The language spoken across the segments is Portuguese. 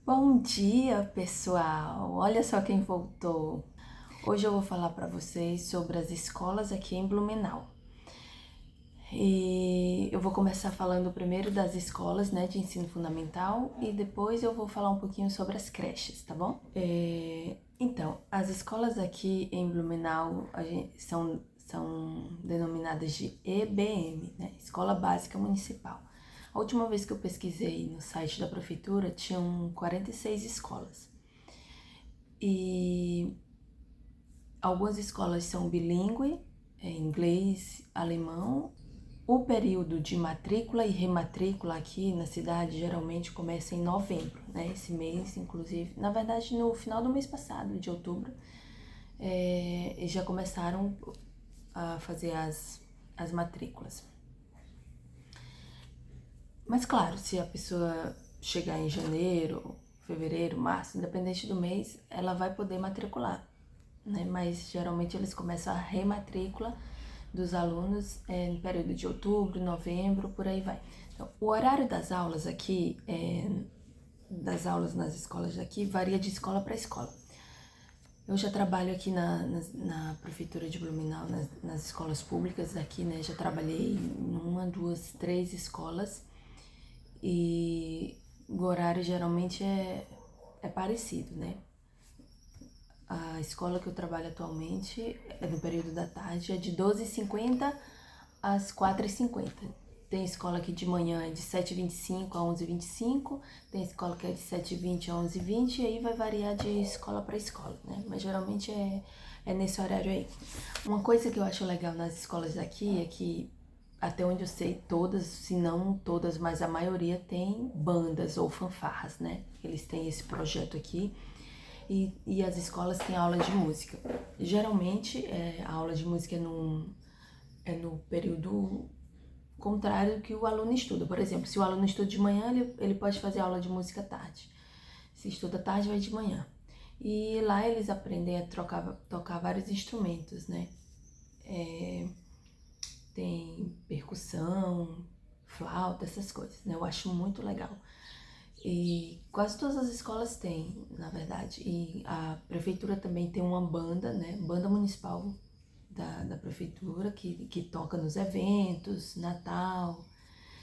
Bom dia, pessoal! Olha só quem voltou. Hoje eu vou falar para vocês sobre as escolas aqui em Blumenau. E eu vou começar falando primeiro das escolas, né, de ensino fundamental e depois eu vou falar um pouquinho sobre as creches, tá bom? Então, as escolas aqui em Blumenau são denominadas de EBM, né, Escola Básica Municipal. A última vez que eu pesquisei no site da prefeitura, tinham 46 escolas. E algumas escolas são bilíngue, inglês, alemão. O período de matrícula e rematrícula aqui na cidade geralmente começa em novembro, né? Esse mês, inclusive, na verdade, no final do mês passado, de outubro, já começaram a fazer as matrículas. Mas claro, se a pessoa chegar em janeiro, fevereiro, março, independente do mês, ela vai poder matricular, né? Mas geralmente eles começam a rematrícula dos alunos no período de outubro, novembro, por aí vai. Então, o horário das aulas aqui, das aulas nas escolas daqui, varia de escola para escola. Eu já trabalho aqui na prefeitura de Blumenau, nas escolas públicas daqui, né? Já trabalhei em uma, duas, três escolas e o horário geralmente é parecido, né? A escola que eu trabalho atualmente é no período da tarde, é de 12h50 às 4h50. Tem escola que de manhã é de 7h25 a 11h25, tem escola que é de 7h20 a 11h20, e aí vai variar de escola para escola, né? Mas geralmente é nesse horário aí. Uma coisa que eu acho legal nas escolas daqui é que, até onde eu sei, todas, se não todas, mas a maioria tem bandas ou fanfarras, né? Eles têm esse projeto aqui. E as escolas têm aula de música. Geralmente, a aula de música é no período contrário do que o aluno estuda. Por exemplo, se o aluno estuda de manhã, ele pode fazer aula de música à tarde. Se estuda tarde, vai de manhã. E lá eles aprendem a tocar vários instrumentos, né? Tem percussão, flauta, essas coisas, né? Eu acho muito legal. E quase todas as escolas têm, na verdade. E a prefeitura também tem uma banda, né? Banda municipal da prefeitura que toca nos eventos, Natal,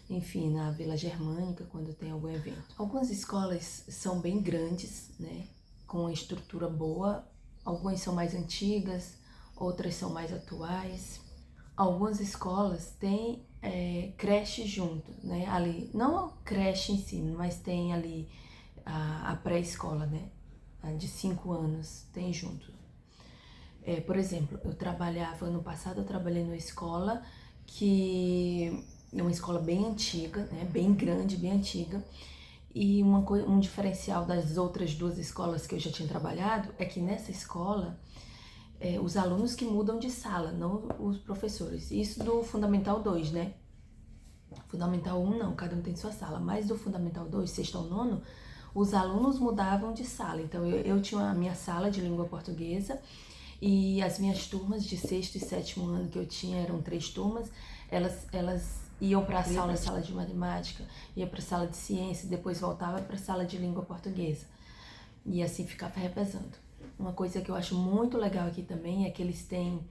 enfim, na Vila Germânica, quando tem algum evento. Algumas escolas são bem grandes, né? Com uma estrutura boa. Algumas são mais antigas, outras são mais atuais. Algumas escolas têm creche junto, né? Ali, não a creche em si, mas tem ali a pré-escola, né? A de 5 anos, tem junto. Por exemplo, ano passado eu trabalhei numa escola que é uma escola bem antiga, né? Bem grande, bem antiga. E um diferencial das outras duas escolas que eu já tinha trabalhado é que nessa escola os alunos que mudam de sala, não os professores. Isso do Fundamental 2, né? Fundamental 1 não, cada um tem sua sala. Mas do Fundamental 2, sexto ao nono, os alunos mudavam de sala. Então eu tinha a minha sala de língua portuguesa e as minhas turmas de sexto e sétimo ano que eu tinha, eram 3 turmas, elas iam para a sala de matemática, ia para a sala de ciência, depois voltava para a sala de língua portuguesa. E assim ficava revezando. Uma coisa que eu acho muito legal aqui também é que eles têm,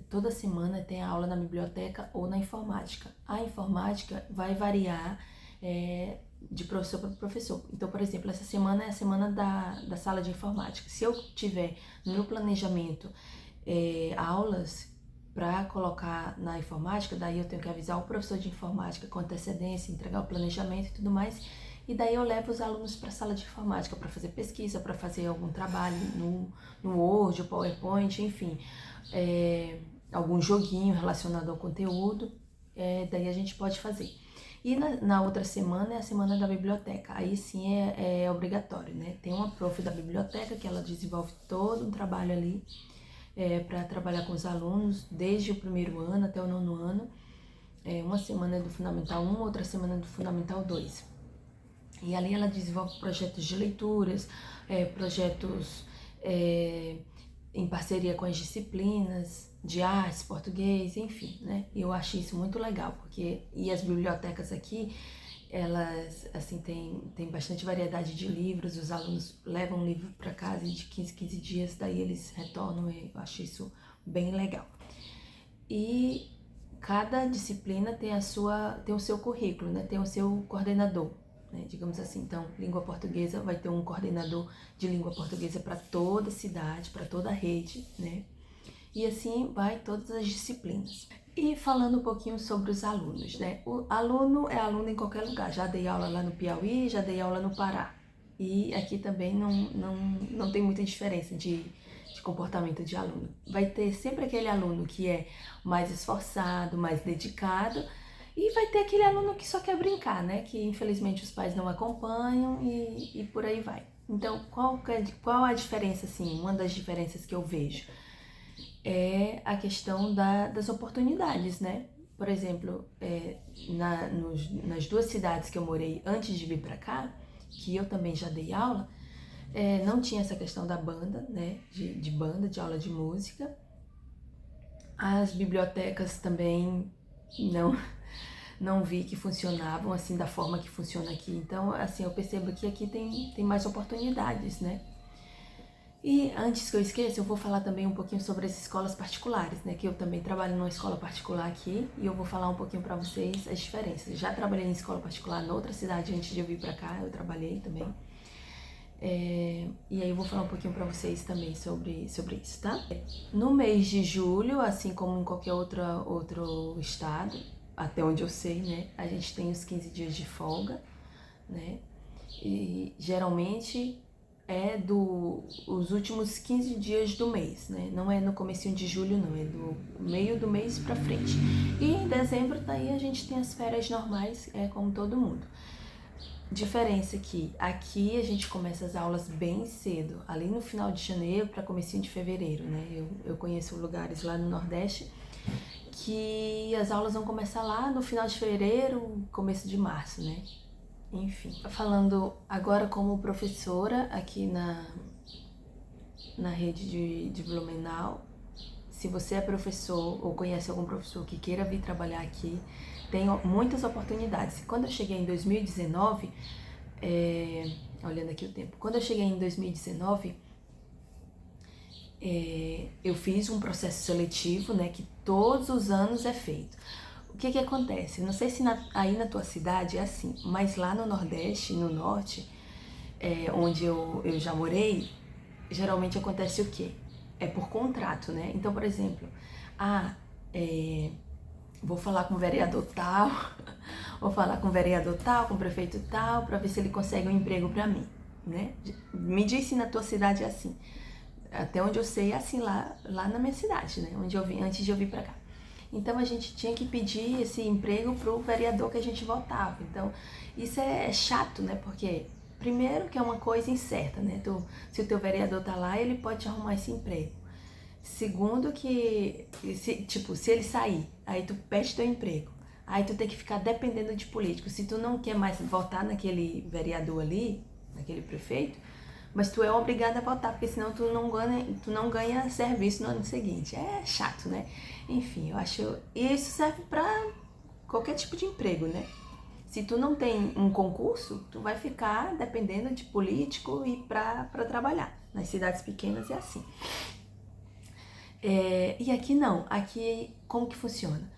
toda semana tem aula na biblioteca ou na informática. A informática vai variar de professor para professor. Então, por exemplo, essa semana é a semana da sala de informática. Se eu tiver no meu planejamento aulas para colocar na informática, daí eu tenho que avisar o professor de informática com antecedência, entregar o planejamento e tudo mais. E daí eu levo os alunos para a sala de informática para fazer pesquisa, para fazer algum trabalho no Word, PowerPoint, enfim, algum joguinho relacionado ao conteúdo, daí a gente pode fazer. E na outra semana é a semana da biblioteca, aí sim é obrigatório, né? Tem uma prof da biblioteca que ela desenvolve todo um trabalho ali para trabalhar com os alunos, desde o primeiro ano até o nono ano. Uma semana é do Fundamental 1, outra semana é do Fundamental 2. E ali ela desenvolve projetos de leituras, projetos em parceria com as disciplinas de artes, português, enfim, né? Eu acho isso muito legal, porque e as bibliotecas aqui, Elas, assim, tem bastante variedade de livros, os alunos levam um livro para casa e de 15 dias, daí eles retornam, e eu acho isso bem legal. E cada disciplina tem o seu currículo, né? Tem o seu coordenador, né? Digamos assim. Então, língua portuguesa vai ter um coordenador de língua portuguesa para toda a cidade, para toda a rede, né? E assim vai todas as disciplinas. E falando um pouquinho sobre os alunos, né? O aluno é aluno em qualquer lugar. Já dei aula lá no Piauí, já dei aula no Pará. E aqui também não tem muita diferença de comportamento de aluno. Vai ter sempre aquele aluno que é mais esforçado, mais dedicado, e vai ter aquele aluno que só quer brincar, né? Que infelizmente os pais não acompanham e por aí vai. Então, qual a diferença, assim? Uma das diferenças que eu vejo é a questão das oportunidades, né? Por exemplo, nas duas cidades que eu morei antes de vir para cá, que eu também já dei aula, não tinha essa questão da banda, né? De banda, de aula de música. As bibliotecas também não vi que funcionavam assim da forma que funciona aqui. Então, assim, eu percebo que aqui tem mais oportunidades, né? E antes que eu esqueça, eu vou falar também um pouquinho sobre as escolas particulares, né? Que eu também trabalho numa escola particular aqui e eu vou falar um pouquinho para vocês as diferenças. Já trabalhei em escola particular noutra cidade antes de eu vir para cá, eu trabalhei também. E aí eu vou falar um pouquinho para vocês também sobre isso, tá? No mês de julho, assim como em qualquer outro estado, até onde eu sei, né? A gente tem os 15 dias de folga, né? E geralmente os últimos 15 dias do mês, né? Não é no comecinho de julho, não, é do meio do mês pra frente. E em dezembro, daí a gente tem as férias normais, como todo mundo. Diferença que aqui a gente começa as aulas bem cedo, ali no final de janeiro para comecinho de fevereiro, né? Eu conheço lugares lá no Nordeste que as aulas vão começar lá no final de fevereiro, começo de março, né? Enfim, falando agora como professora aqui na rede de Blumenau, se você é professor ou conhece algum professor que queira vir trabalhar aqui, tem muitas oportunidades. Quando eu cheguei em 2019, olhando aqui o tempo, quando eu cheguei em 2019, eu fiz um processo seletivo, né, que todos os anos é feito. O que acontece? Não sei se aí na tua cidade é assim, mas lá no Nordeste, no Norte, onde eu já morei, geralmente acontece o quê? É por contrato, né? Então, por exemplo, vou falar com o vereador tal, vou falar com o vereador tal, com o prefeito tal, para ver se ele consegue um emprego para mim, né? Me diz se na tua cidade é assim. Até onde eu sei é assim lá na minha cidade, né? Onde eu vim, antes de eu vir para cá. Então a gente tinha que pedir esse emprego pro vereador que a gente votava. Então isso é chato, né? Porque primeiro que é uma coisa incerta, né? Se o teu vereador tá lá, ele pode te arrumar esse emprego. Segundo que, se ele sair, aí tu perde teu emprego. Aí tu tem que ficar dependendo de político. Se tu não quer mais votar naquele vereador ali, naquele prefeito, mas tu é obrigado a votar, porque senão tu não ganha serviço no ano seguinte. É chato, né? Enfim, eu acho... E isso serve pra qualquer tipo de emprego, né? Se tu não tem um concurso, tu vai ficar dependendo de político e pra trabalhar. Nas cidades pequenas é assim. E aqui não. Aqui, como que funciona?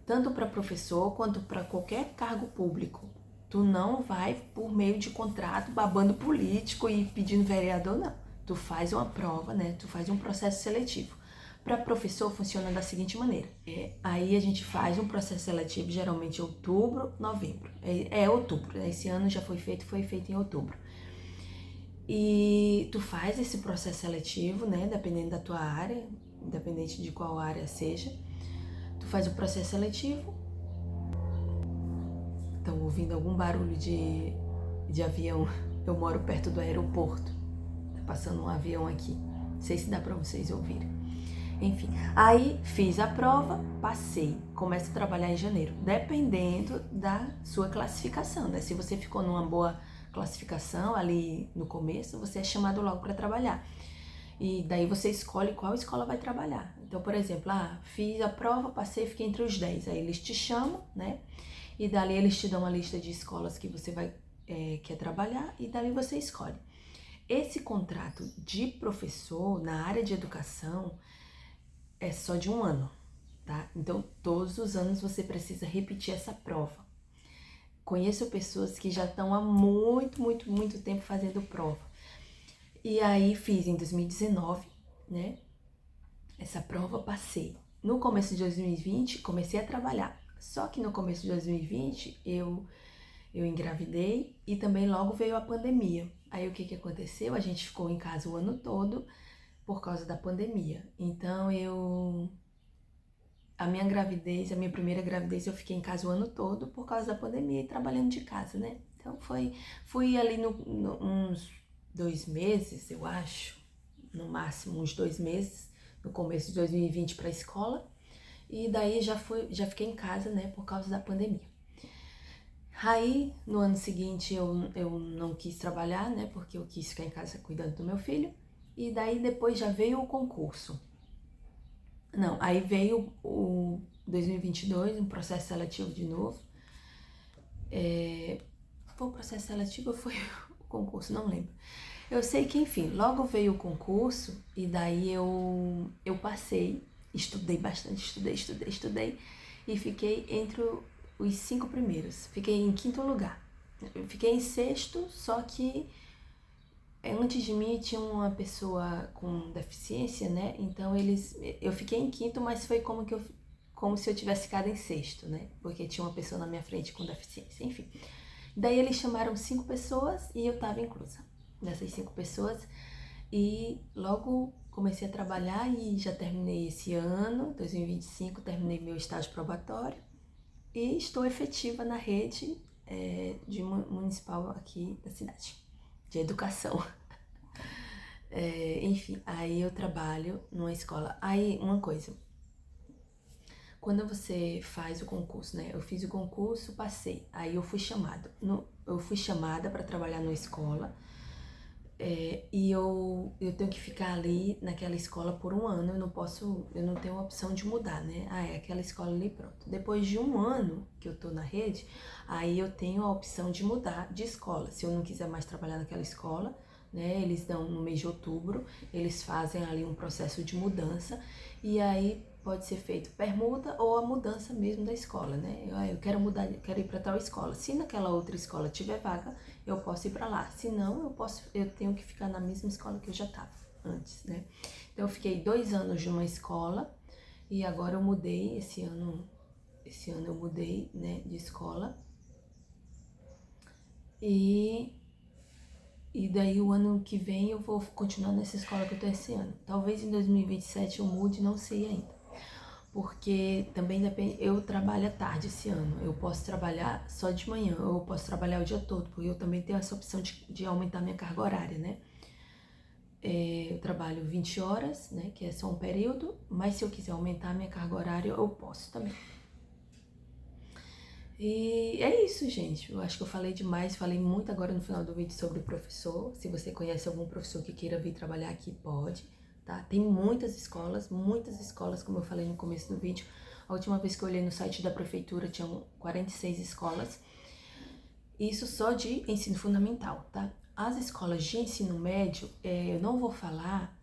Tanto para professor quanto para qualquer cargo público. Tu não vai por meio de contrato babando político e pedindo vereador, não. Tu faz uma prova, né? Tu faz um processo seletivo. Para professor funciona da seguinte maneira. Aí a gente faz um processo seletivo geralmente em outubro, novembro. Outubro. Esse ano já foi feito em outubro. E tu faz esse processo seletivo, né? Dependendo da tua área, independente de qual área seja. Tu faz o processo seletivo. Estão ouvindo algum barulho de avião? Eu moro perto do aeroporto. Tá passando um avião aqui. Não sei se dá pra vocês ouvirem. Enfim, aí fiz a prova, passei. Começo a trabalhar em janeiro, dependendo da sua classificação, né? Se você ficou numa boa classificação ali no começo, você é chamado logo para trabalhar. E daí você escolhe qual escola vai trabalhar. Então, por exemplo, fiz a prova, passei, fiquei entre os 10. Aí eles te chamam, né? e dali eles te dão uma lista de escolas que você quer trabalhar e dali você escolhe. Esse contrato de professor na área de educação é só de 1 ano, tá? Então, todos os anos você precisa repetir essa prova. Conheço pessoas que já estão há muito tempo fazendo prova. E aí fiz em 2019, né? Essa prova passei. No começo de 2020, comecei a trabalhar. Só que no começo de 2020, eu engravidei e também logo veio a pandemia. Aí o que aconteceu? A gente ficou em casa o ano todo por causa da pandemia. Então a minha primeira gravidez, eu fiquei em casa o ano todo por causa da pandemia e trabalhando de casa, né? Então fui ali uns 2 meses, eu acho, no máximo uns 2 meses, no começo de 2020 para a escola. E daí já fiquei em casa, né, por causa da pandemia. Aí, no ano seguinte, eu não quis trabalhar, né, porque eu quis ficar em casa cuidando do meu filho. E daí depois já veio o concurso. Não, aí veio o 2022, um processo seletivo de novo. Foi o processo seletivo ou foi o concurso? Não lembro. Eu sei que, enfim, logo veio o concurso e daí eu passei, estudei bastante, estudei e fiquei entre os 5 primeiros. Fiquei em 5º lugar. Fiquei em 6º, só que antes de mim tinha uma pessoa com deficiência, né? Então eu fiquei em 5º, mas foi como se eu tivesse ficado em 6º, né? Porque tinha uma pessoa na minha frente com deficiência, enfim. Daí eles chamaram 5 pessoas e eu tava inclusa nessas 5 pessoas. E logo comecei a trabalhar e já terminei esse ano, 2025, terminei meu estágio probatório e estou efetiva na rede de municipal aqui da cidade, de educação. Enfim, aí eu trabalho numa escola. Aí, uma coisa, quando você faz o concurso, né? Eu fiz o concurso, passei. Aí eu fui chamada. Eu fui chamada para trabalhar numa escola. E eu tenho que ficar ali naquela escola por 1 ano. Eu não tenho a opção de mudar, né? É aquela escola ali, pronto. Depois de 1 ano que eu tô na rede, aí eu tenho a opção de mudar de escola. Se eu não quiser mais trabalhar naquela escola, né? Eles dão no mês de outubro, eles fazem ali um processo de mudança e aí pode ser feito permuta ou a mudança mesmo da escola, né? Eu quero mudar, quero ir para tal escola. Se naquela outra escola tiver vaga, eu posso ir para lá. Se não, eu tenho que ficar na mesma escola que eu já estava antes, né? Então eu fiquei 2 anos numa escola e agora eu mudei esse ano eu mudei, né, de escola. E daí o ano que vem eu vou continuar nessa escola que eu tô esse ano. Talvez em 2027 eu mude, não sei ainda. Porque também depende, eu trabalho à tarde esse ano. Eu posso trabalhar só de manhã, ou eu posso trabalhar o dia todo, porque eu também tenho essa opção de aumentar minha carga horária, né? Eu trabalho 20 horas, né, que é só um período, mas se eu quiser aumentar minha carga horária, eu posso também. E é isso, gente. Eu acho que eu falei demais, falei muito agora no final do vídeo sobre o professor. Se você conhece algum professor que queira vir trabalhar aqui, pode, tá? Tem muitas escolas, como eu falei no começo do vídeo. A última vez que eu olhei no site da prefeitura, tinham 46 escolas. Isso só de ensino fundamental, tá? As escolas de ensino médio, eu não vou falar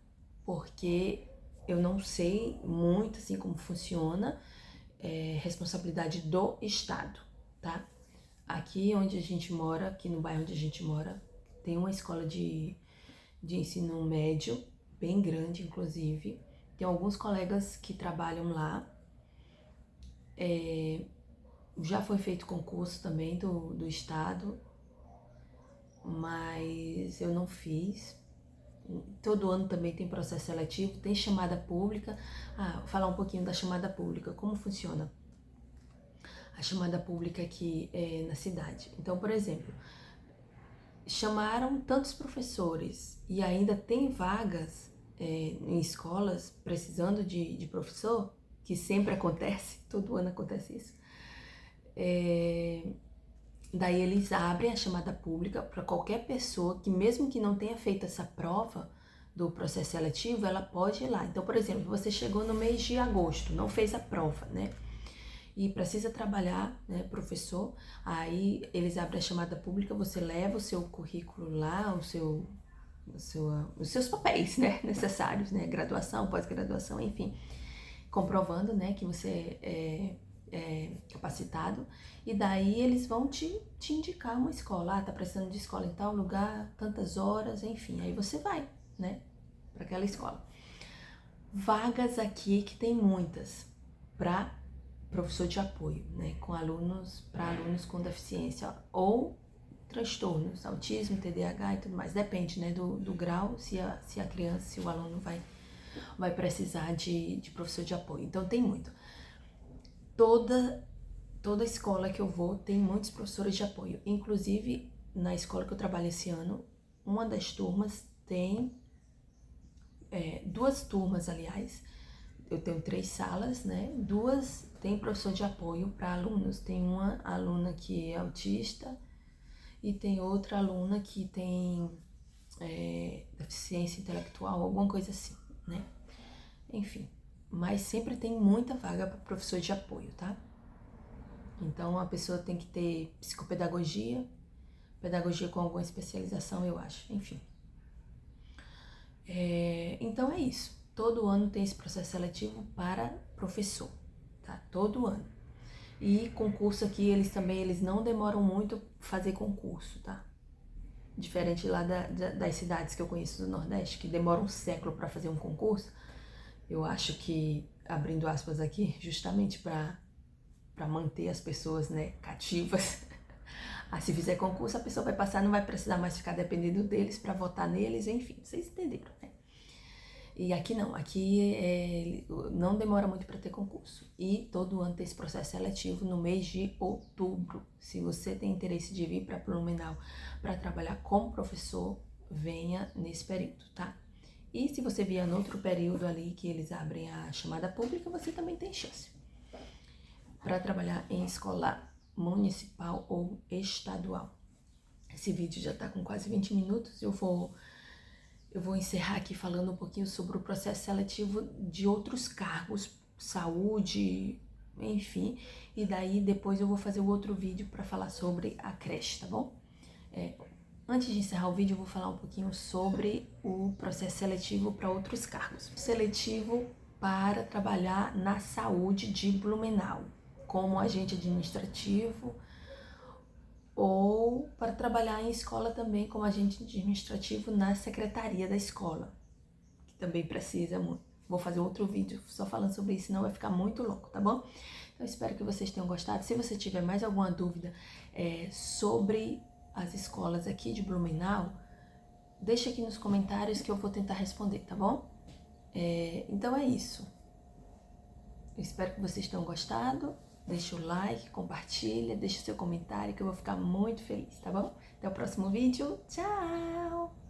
porque eu não sei muito, assim, como funciona. Responsabilidade do Estado, tá? Aqui onde a gente mora, aqui no bairro onde a gente mora, tem uma escola de ensino médio, bem grande, inclusive. Tem alguns colegas que trabalham lá. Já foi feito concurso também do Estado, mas eu não fiz. Todo ano também tem processo seletivo, tem chamada pública. Vou falar um pouquinho da chamada pública, como funciona a chamada pública aqui na cidade. Então, por exemplo, chamaram tantos professores e ainda tem vagas em escolas precisando de professor, que sempre acontece, todo ano acontece isso. Daí eles abrem a chamada pública para qualquer pessoa que, mesmo que não tenha feito essa prova do processo seletivo, ela pode ir lá. Então, por exemplo, você chegou no mês de agosto, não fez a prova, né? e precisa trabalhar, né, professor, aí eles abrem a chamada pública, você leva o seu currículo lá, os seus papéis, né, necessários, né, graduação, pós-graduação, enfim, comprovando, né, que você é capacitado, e daí eles vão te indicar uma escola, tá precisando de escola em tal lugar, tantas horas, enfim, aí você vai, né, para aquela escola. Vagas aqui que tem muitas, para professor de apoio, né, com alunos, para alunos com deficiência ou transtornos, autismo, TDAH e tudo mais, depende, né, do grau, se a criança, se o aluno vai precisar de professor de apoio. Então tem muito. Toda escola que eu vou tem muitos professores de apoio. Inclusive, na escola que eu trabalho esse ano, uma das turmas tem, duas turmas, aliás, eu tenho 3 salas, né? Duas tem professor de apoio para alunos. Tem uma aluna que é autista e tem outra aluna que tem deficiência intelectual, alguma coisa assim, né? Enfim, mas sempre tem muita vaga para professor de apoio, tá? Então a pessoa tem que ter psicopedagogia, pedagogia com alguma especialização, eu acho, enfim. Então é isso. Todo ano tem esse processo seletivo para professor, tá? Todo ano. E concurso aqui, eles não demoram muito fazer concurso, tá? Diferente lá das cidades que eu conheço do Nordeste, que demoram um século para fazer um concurso. Eu acho que, abrindo aspas aqui, justamente para manter as pessoas, né, cativas. Se fizer concurso, a pessoa vai passar, não vai precisar mais ficar dependendo deles para votar neles, enfim, vocês entenderam, né? E aqui não, aqui não demora muito para ter concurso. E todo ano tem esse processo seletivo no mês de outubro. Se você tem interesse de vir para Blumenau para trabalhar como professor, venha nesse período, tá? E se você vier no outro período ali que eles abrem a chamada pública, você também tem chance para trabalhar em escola municipal ou estadual. Esse vídeo já está com quase 20 minutos, eu vou encerrar aqui falando um pouquinho sobre o processo seletivo de outros cargos, saúde, enfim, e daí depois eu vou fazer o outro vídeo para falar sobre a creche, tá bom? Antes de encerrar o vídeo, eu vou falar um pouquinho sobre o processo seletivo para outros cargos. Seletivo para trabalhar na saúde de Blumenau, como agente administrativo, ou para trabalhar em escola também como agente administrativo na secretaria da escola, que também precisa muito. Vou fazer outro vídeo só falando sobre isso, senão vai ficar muito louco, tá bom? Então, espero que vocês tenham gostado. Se você tiver mais alguma dúvida sobre as escolas aqui de Blumenau, deixa aqui nos comentários que eu vou tentar responder, tá bom? Então é isso. Eu espero que vocês tenham gostado. Deixa o like, compartilha, deixa o seu comentário que eu vou ficar muito feliz, tá bom? Até o próximo vídeo. Tchau!